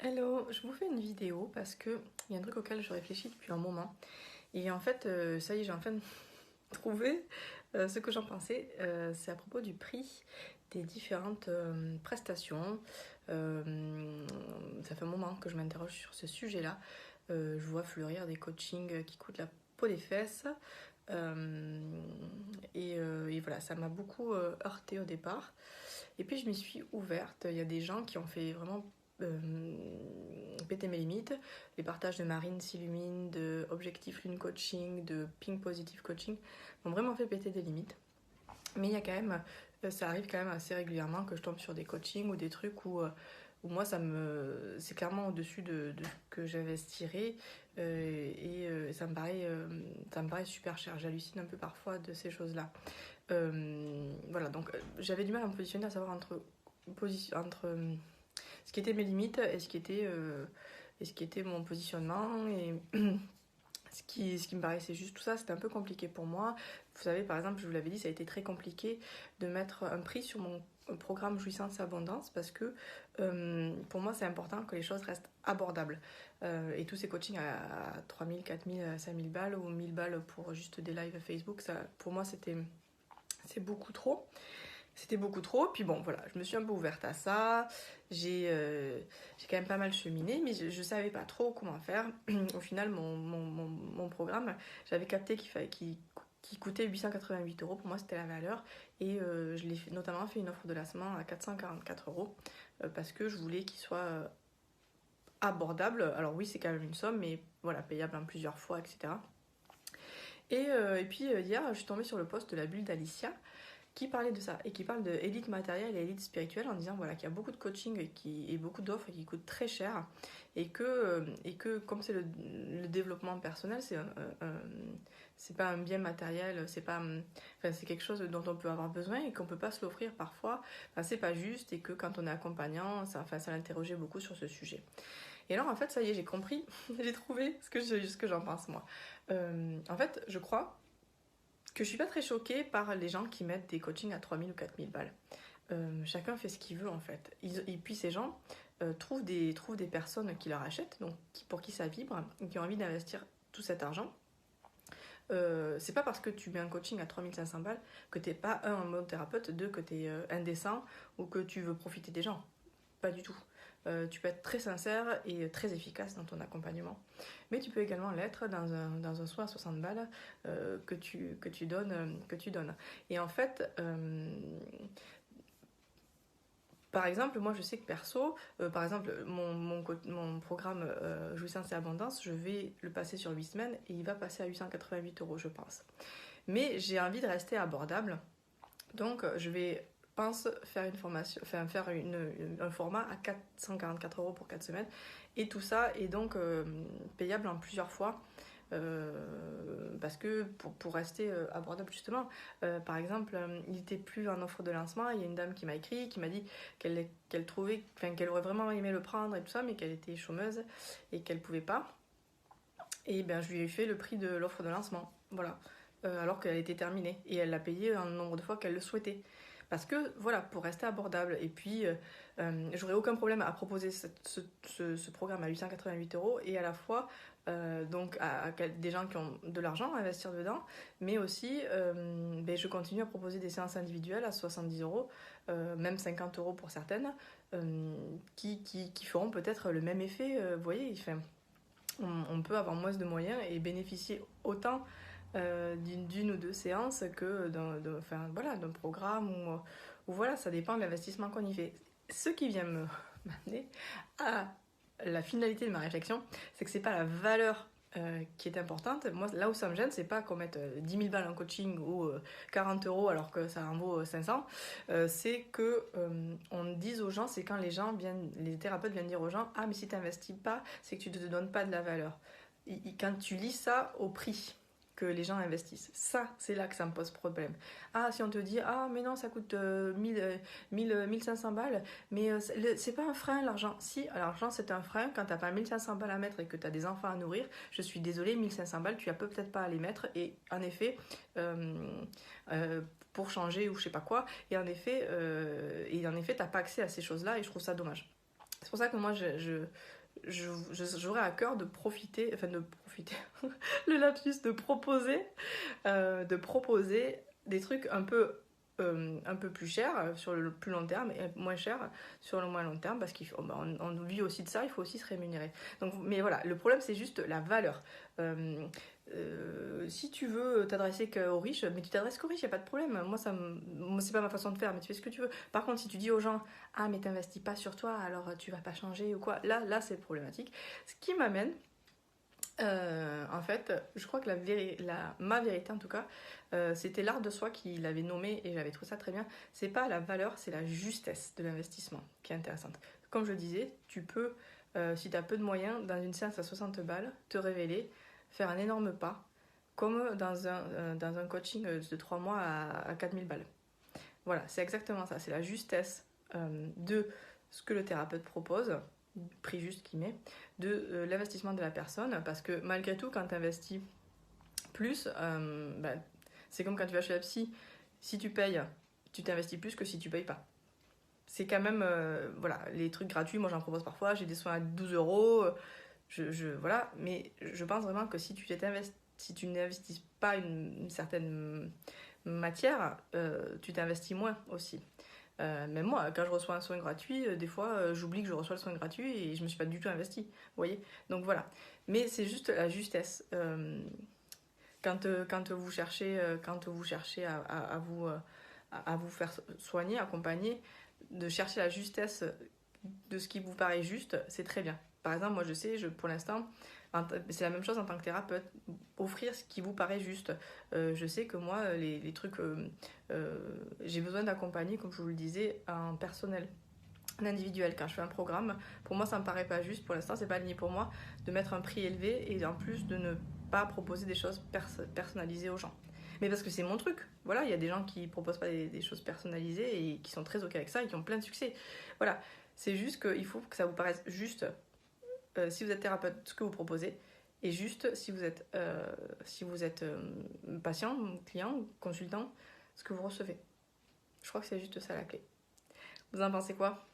Hello, je vous fais une vidéo parce que il y a un truc auquel je réfléchis depuis un moment. Et en fait, ça y est, j'ai enfin trouvé ce que j'en pensais. C'est à propos du prix des différentes prestations. Ça fait un moment que je m'interroge sur ce sujet-là. Je vois fleurir des coachings qui coûtent la peau des fesses. Et voilà, ça m'a beaucoup heurté au départ. Et puis je m'y suis ouverte. Il y a des gens qui ont fait vraiment euh, péter mes limites. Les partages de Marine s'illumine, de Objectif Lune Coaching, de Pink Positive Coaching m'ont vraiment fait péter des limites. Mais il y a quand même, ça arrive quand même assez régulièrement que je tombe sur des coachings ou des trucs où moi c'est clairement au-dessus de ce que j'investirais ça me paraît super cher. J'hallucine un peu parfois de ces choses-là. Voilà, donc j'avais du mal à me positionner, à savoir entre ce qui était mes limites et ce qui était mon positionnement et ce qui me paraissait juste. Tout ça, c'était un peu compliqué pour moi. Vous savez, par exemple, je vous l'avais dit, ça a été très compliqué de mettre un prix sur mon programme Jouissance et Abondance parce que pour moi, c'est important que les choses restent abordables. Et tous ces coachings à 3000, 4000, 5000 balles ou 1000 balles pour juste des lives Facebook, ça, pour moi, c'est beaucoup trop. C'était beaucoup trop, puis bon voilà, je me suis un peu ouverte à ça, j'ai quand même pas mal cheminé, mais je savais pas trop comment faire. Au final, mon programme, j'avais capté qu'il coûtait 888 euros, pour moi c'était la valeur, et je l'ai notamment fait une offre de lancement à 444 euros, parce que je voulais qu'il soit abordable. Alors oui, c'est quand même une somme, mais voilà, payable en plusieurs fois, etc. Et puis hier, je suis tombée sur le post de la bulle d'Alicia, qui parlait de ça et qui parle de élite matérielle et élite spirituelle en disant voilà, qu'il y a beaucoup de coaching et beaucoup d'offres qui coûtent très cher et que comme c'est le développement personnel, c'est pas un bien matériel, enfin, c'est quelque chose dont on peut avoir besoin et qu'on peut pas se l'offrir parfois. Enfin, c'est pas juste et que quand on est accompagnant, ça l'interrogeait beaucoup sur ce sujet. Et alors en fait, ça y est, j'ai compris, j'ai trouvé ce que j'en pense moi. En fait, je crois que je suis pas très choquée par les gens qui mettent des coachings à 3000 ou 4000 balles. Chacun fait ce qu'il veut en fait. Et puis ces gens trouvent des personnes qui leur achètent, donc pour qui ça vibre, et qui ont envie d'investir tout cet argent. C'est pas parce que tu mets un coaching à 3500 balles que t'es pas un bon thérapeute, deux que t'es indécent ou que tu veux profiter des gens. Pas du tout. Tu peux être très sincère et très efficace dans ton accompagnement. Mais tu peux également l'être dans un soin à 60 balles que tu donnes. Et en fait, par exemple, moi je sais que perso, par exemple, mon programme Jouissance et Abondance, je vais le passer sur 8 semaines et il va passer à 888 euros, je pense. Mais j'ai envie de rester abordable, donc je vais pense faire une formation, enfin faire un format à 444 euros pour 4 semaines. Et tout ça est donc payable en plusieurs fois. Parce que pour rester abordable justement, par exemple, il n'était plus en offre de lancement. Il y a une dame qui m'a écrit, qui m'a dit qu'elle trouvait, enfin, qu'elle aurait vraiment aimé le prendre et tout ça, mais qu'elle était chômeuse et qu'elle pouvait pas. Et ben, je lui ai fait le prix de l'offre de lancement, voilà. Alors qu'elle était terminée et elle l'a payé un nombre de fois qu'elle le souhaitait. Parce que voilà, pour rester abordable. Et puis, j'aurais aucun problème à proposer ce programme à 888 euros et à la fois donc à des gens qui ont de l'argent à investir dedans, mais aussi ben, je continue à proposer des séances individuelles à 70 euros, même 50 euros pour certaines, qui feront peut-être le même effet. Vous voyez, enfin, on peut avoir moins de moyens et bénéficier autant d'une ou deux séances que enfin, voilà, d'un programme ou voilà, ça dépend de l'investissement qu'on y fait. Ce qui vient m'amener à la finalité de ma réflexion, c'est que c'est pas la valeur qui est importante. Moi, là où ça me gêne, c'est pas qu'on mette 10 000 balles en coaching ou 40 euros alors que ça en vaut 500. C'est que on dise aux gens, c'est quand les thérapeutes viennent dire aux gens, ah mais si tu n'investis pas, c'est que tu ne te donnes pas de la valeur. Quand tu lis ça au prix que les gens investissent. Ça, c'est là que ça me pose problème. Ah, si on te dit, ah, mais non, ça coûte 1500 balles, mais c'est pas un frein, l'argent. Si, l'argent, c'est un frein. Quand t'as pas 1500 balles à mettre et que t'as des enfants à nourrir, je suis désolée, 1500 balles, tu as peut-être pas à les mettre. Et en effet, pour changer ou je sais pas quoi, et en effet, t'as pas accès à ces choses-là et je trouve ça dommage. C'est pour ça que moi, j'aurais à cœur de profiter, le lapsus de proposer des trucs un peu plus chers sur le plus long terme et moins chers sur le moins long terme parce qu'on vit aussi de ça, il faut aussi se rémunérer. Donc, mais voilà, le problème c'est juste la valeur. Si tu veux t'adresser qu'aux riches, mais tu t'adresses qu'aux riches, il n'y a pas de problème. Moi, c'est pas ma façon de faire, mais tu fais ce que tu veux. Par contre, si tu dis aux gens, ah, mais t'investis pas sur toi, alors tu vas pas changer ou quoi, là c'est problématique. Ce qui m'amène, en fait, je crois que ma vérité en tout cas, c'était l'art de soi qui l'avait nommé et j'avais trouvé ça très bien. C'est pas la valeur, c'est la justesse de l'investissement qui est intéressante. Comme je le disais, tu peux, si tu as peu de moyens, dans une séance à 60 balles, te révéler, faire un énorme pas, comme dans un coaching de 3 mois à 4000 balles. Voilà, c'est exactement ça. C'est la justesse de ce que le thérapeute propose, prix juste qu'il met, de l'investissement de la personne. Parce que malgré tout, quand tu investis plus, c'est comme quand tu vas chez la psy. Si tu payes, tu t'investis plus que si tu payes pas. C'est quand même, voilà, les trucs gratuits, moi j'en propose parfois, j'ai des soins à 12 euros, voilà, mais je pense vraiment que si tu n'investis pas une certaine matière, tu t'investis moins aussi. Même moi, quand je reçois un soin gratuit, des fois j'oublie que je reçois le soin gratuit et je me suis pas du tout investie, vous voyez. Donc voilà. Mais c'est juste la justesse. Quand vous cherchez à vous faire soigner, accompagner, de chercher la justesse de ce qui vous paraît juste, c'est très bien. Par exemple, moi je sais, pour l'instant, c'est la même chose en tant que thérapeute, offrir ce qui vous paraît juste. Je sais que moi, les trucs, j'ai besoin d'accompagner, comme je vous le disais, en personnel, en individuel. Quand je fais un programme, pour moi ça me paraît pas juste, pour l'instant c'est pas aligné pour moi, de mettre un prix élevé et en plus de ne pas proposer des choses personnalisées aux gens. Mais parce que c'est mon truc, voilà, il y a des gens qui proposent pas des choses personnalisées et qui sont très ok avec ça et qui ont plein de succès. Voilà, c'est juste qu'il faut que ça vous paraisse juste, si vous êtes thérapeute, ce que vous proposez, et juste si vous êtes patient, client, consultant, ce que vous recevez. Je crois que c'est juste ça la clé. Vous en pensez quoi ?